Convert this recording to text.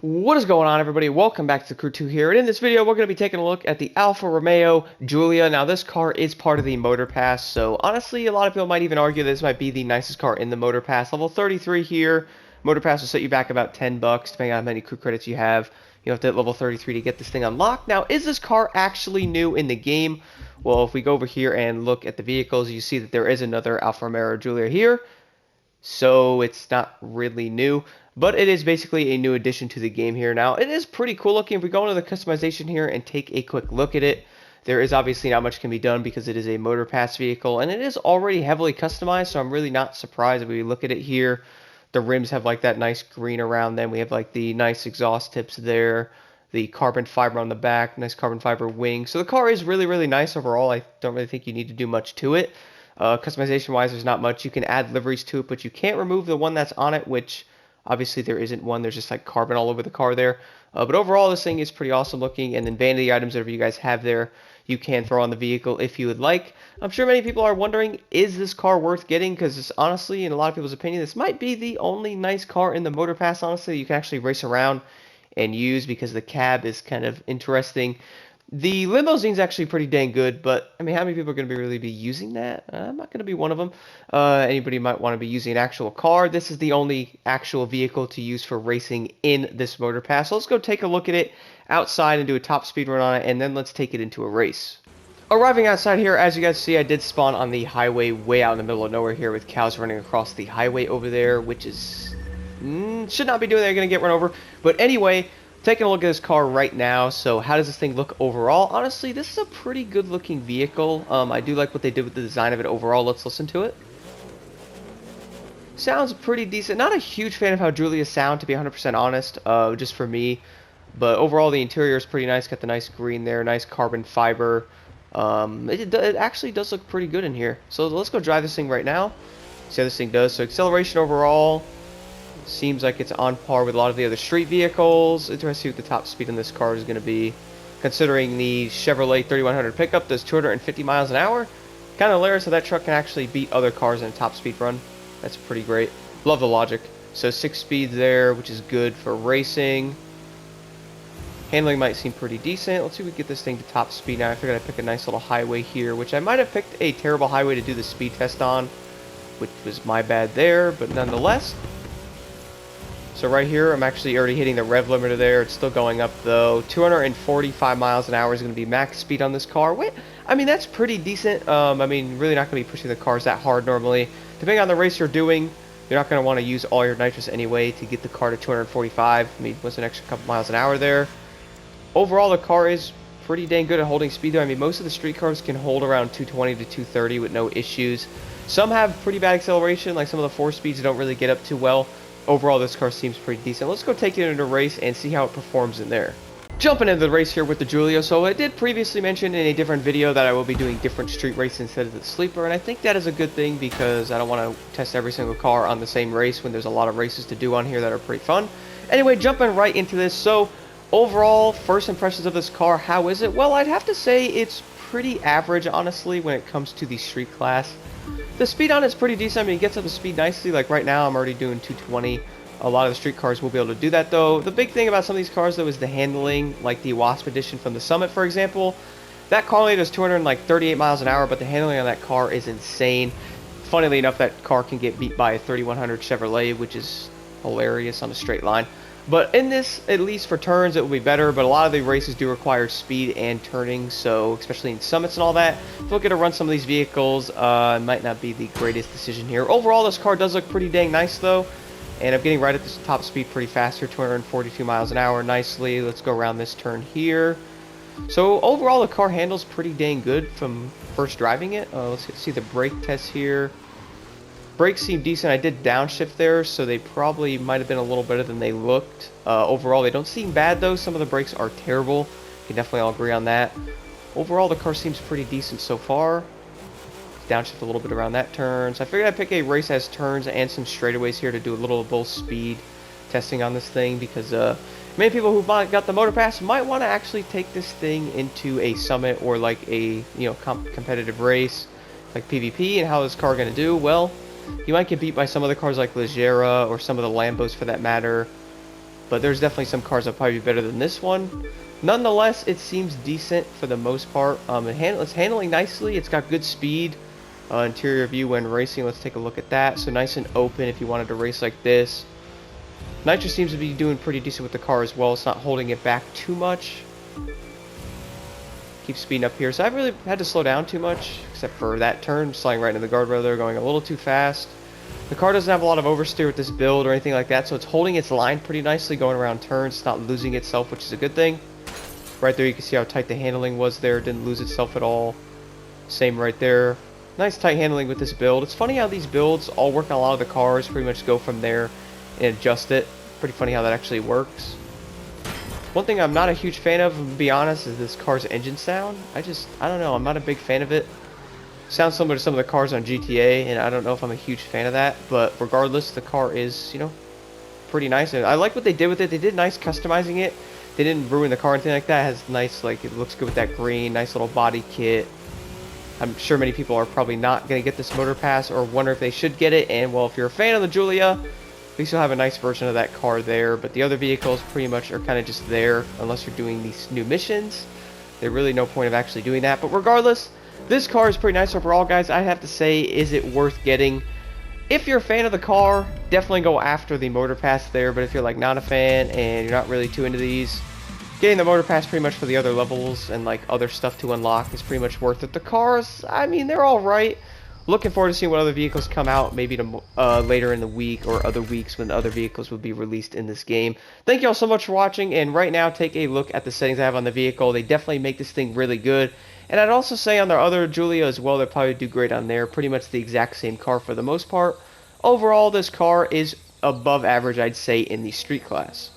What is going on, everybody? Welcome back to Crew 2 here, and in this video we're going to be taking a look at the Alfa Romeo Giulia. Now this car is part of the Motor Pass, so honestly a lot of people might even argue this might be the nicest car in the Motor Pass. Level 33 here, Motor Pass will set you back about $10 depending on how many crew credits you have. You have to hit level 33 to get this thing unlocked. Now is this car actually new in the game? Well, if we go over here and look at the vehicles, you see that there is another Alfa Romeo Giulia here. So it's not really new, but it is basically a new addition to the game here. Now it is pretty cool looking. If we go into the customization here and take a quick look at it, there is obviously not much can be done because it is a Motor Pass vehicle and it is already heavily customized, so I'm really not surprised if we look at it here. The rims have like that nice green around them. We have like the nice exhaust tips there, the carbon fiber on the back, nice carbon fiber wing. So the car is really nice overall. I don't really think you need to do much to it. Customization wise, there's not much. You can add liveries to it, but you can't remove the one that's on it, which obviously there isn't one. There's just like carbon all over the car there. But overall, this thing is pretty awesome looking. And then vanity items, whatever you guys have there, you can throw on the vehicle if you would like. I'm sure many people are wondering, is this car worth getting? Because honestly, in a lot of people's opinion, this might be the only nice car in the Motor Pass, honestly. You can actually race around and use because the cab is kind of interesting. The limousine's actually pretty dang good, but I mean, how many people are going to really be using that? I'm not going to be one of them. Anybody might want to be using an actual car. This is the only actual vehicle to use for racing in this Motor Pass. So let's go take a look at it outside and do a top speed run on it, and then let's take it into a race. Arriving outside here, as you guys see, I did spawn on the highway way out in the middle of nowhere here with cows running across the highway over there, which is... should not be doing that. You're going to get run over. But anyway... taking a look at this car right now. So how does this thing look overall? Honestly, this is a pretty good looking vehicle. I do like what they did with the design of it overall. Let's listen to it. Sounds pretty decent. Not a huge fan of how Giulias sound, to be 100% honest, just for me. But overall, the interior is pretty nice. Got the nice green there, nice carbon fiber. It actually does look pretty good in here. So let's go drive this thing right now. See how this thing does. So acceleration overall seems like it's on par with a lot of the other street vehicles. Interesting to see what the top speed on this car is going to be. Considering the Chevrolet 3100 pickup does 250 miles an hour. Kind of hilarious how that truck can actually beat other cars in a top speed run. That's pretty great. Love the logic. So 6 speeds there, which is good for racing. Handling might seem pretty decent. Let's see if we can get this thing to top speed now. I figured I'd pick a nice little highway here, which I might have picked a terrible highway to do the speed test on, which was my bad there, but nonetheless. So right here, I'm actually already hitting the rev limiter there. It's still going up though. 245 miles an hour is going to be max speed on this car. Wait, I mean, that's pretty decent. I mean, really not going to be pushing the cars that hard normally. Depending on the race you're doing, you're not going to want to use all your nitrous anyway to get the car to 245. I mean, what's an extra couple miles an hour there? Overall, the car is pretty dang good at holding speed though. I mean, most of the street cars can hold around 220 to 230 with no issues. Some have pretty bad acceleration, like some of the 4-speeds don't really get up too well. Overall, this car seems pretty decent. Let's go take it into a race and see how it performs in there. Jumping into the race here with the Giulia. So I did previously mention in a different video that I will be doing different street races instead of the sleeper, and I think that is a good thing because I don't want to test every single car on the same race when there's a lot of races to do on here that are pretty fun. Anyway, jumping right into this. So overall, first impressions of this car, how is it? Well, I'd have to say it's pretty average, honestly, when it comes to the street class. The speed on it's pretty decent. I mean, it gets up to speed nicely. Like right now, I'm already doing 220. A lot of the street cars will be able to do that, though. The big thing about some of these cars, though, is the handling. Like the Wasp Edition from the Summit, for example. That car only does 238 miles an hour, but the handling on that car is insane. Funnily enough, that car can get beat by a 3100 Chevrolet, which is hilarious on a straight line. But in this, at least for turns, it will be better. But a lot of the races do require speed and turning, so especially in summits and all that. If you look at to run some of these vehicles, it might not be the greatest decision here. Overall, this car does look pretty dang nice, though. And I'm getting right at this top speed pretty fast here, 242 miles an hour nicely. Let's go around this turn here. So overall, the car handles pretty dang good from first driving it. Let's see the brake test here. Brakes seem decent. I did downshift there, so they probably might have been a little better than they looked. Overall, they don't seem bad, though. Some of the brakes are terrible. You can definitely all agree on that. Overall, the car seems pretty decent so far. Downshift a little bit around that turn. So I figured I'd pick a race as turns and some straightaways here to do a little of both speed testing on this thing, because many people who've got the Motor Pass might want to actually take this thing into a summit or like a competitive race like PvP. And how is this car going to do? Well, you might get beat by some other cars like Leggera or some of the Lambos for that matter. but there's definitely some cars that'll probably be better than this one. Nonetheless, it seems decent for the most part. It's handling nicely. It's got good speed. Interior view when racing. Let's take a look at that. So nice and open if you wanted to race like this. Nitro seems to be doing pretty decent with the car as well. It's not holding it back too much. Keep speeding up here. So I really had to slow down too much, except for that turn, sliding right into the guardrail there, going a little too fast. The car doesn't have a lot of oversteer with this build or anything like that, so it's holding its line pretty nicely going around turns. It's not losing itself, which is a good thing. Right there you can see how tight the handling was there. It didn't lose itself at all. Same right there. Nice tight handling with this build. It's funny how these builds all work on a lot of the cars, pretty much go from there and adjust it. Pretty funny how that actually works. One thing I'm not a huge fan of, to be honest, is this car's engine sound. I don't know, I'm not a big fan of it. Sounds similar to some of the cars on GTA, and I don't know if I'm a huge fan of that, but regardless, the car is, you know, pretty nice. And I like what they did with it. They did nice customizing it. They didn't ruin the car or anything like that. It has nice, like, it looks good with that green, nice little body kit. I'm sure many people are probably not going to get this motor pass or wonder if they should get it, and well, if you're a fan of the Giulia, at least you'll have a nice version of that car there, but the other vehicles pretty much are kind of just there unless you're doing these new missions. There's really no point of actually doing that, but regardless, this car is pretty nice overall, guys. I have to say, is it worth getting? If you're a fan of the car, definitely go after the motor pass there, but if you're like not a fan and you're not really too into these, getting the motor pass pretty much for the other levels and like other stuff to unlock is pretty much worth it. The cars, I mean, they're all right. Looking forward to seeing what other vehicles come out, maybe to, later in the week or other weeks when the other vehicles will be released in this game. Thank you all so much for watching, and right now take a look at the settings I have on the vehicle. They definitely make this thing really good. And I'd also say on their other Giulia as well, they'll probably do great on there. Pretty much the exact same car for the most part. Overall, this car is above average, I'd say, in the street class.